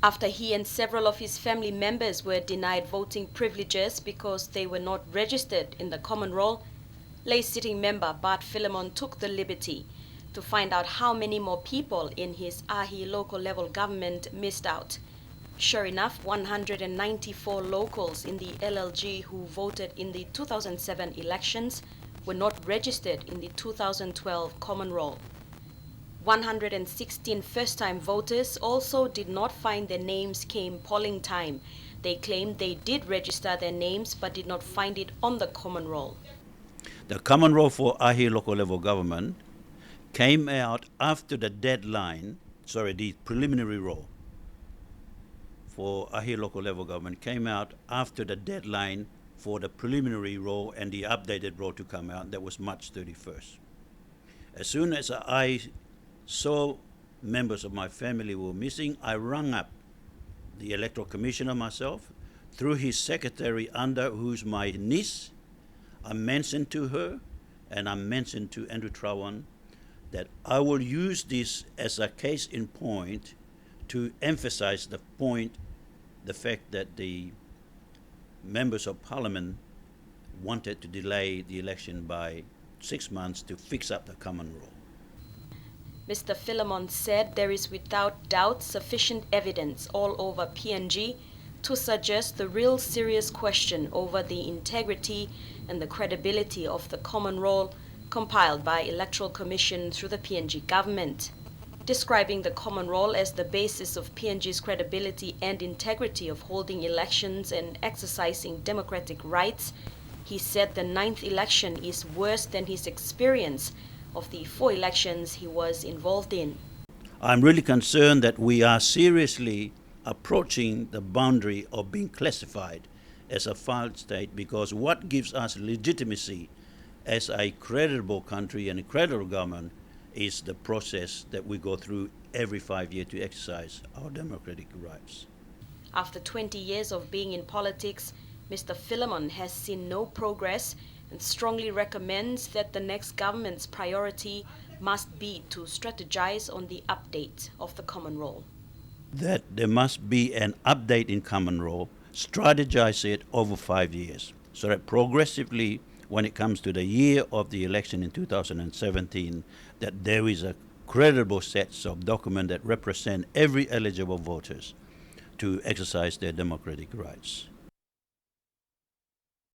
after he and several of his family members were denied voting privileges because they were not registered in the common roll. Lay sitting member Bart Philemon took the liberty to find out how many more people in his Ahi local level government missed out. Sure enough, 194 locals in the LLG who voted in the 2007 elections were not registered in the 2012 common roll. 116 first-time voters also did not find their names came polling time. They claimed they did register their names but did not find it on the common roll. The common roll for Ahi local level government came out after the deadline, the preliminary roll for Ahi local level government came out after the deadline for the preliminary roll and the updated roll to come out. That was March 31st. As soon as I saw members of my family were missing, I rang up the electoral commissioner myself through his secretary under who's my niece. I mentioned to her and I mentioned to Andrew Trawan that I will use this as a case in point to emphasize the fact that the members of parliament wanted to delay the election by 6 months to fix up the common roll. Mr. Philemon said there is without doubt sufficient evidence all over PNG to suggest the real serious question over the integrity and the credibility of the common roll compiled by Electoral Commission through the PNG government. Describing the common roll as the basis of PNG's credibility and integrity of holding elections and exercising democratic rights, he said the 9th election is worse than his experience of the 4 elections he was involved in. I'm really concerned that we are seriously approaching the boundary of being classified as a failed state, because what gives us legitimacy as a credible country and a credible government is the process that we go through every 5 years to exercise our democratic rights. After 20 years of being in politics, Mr. Philemon has seen no progress and strongly recommends that the next government's priority must be to strategize on the update of the common roll. That there must be an update in common roll, strategize it over 5 years, so that progressively, when it comes to the year of the election in 2017, that there is a credible set of documents that represent every eligible voters to exercise their democratic rights.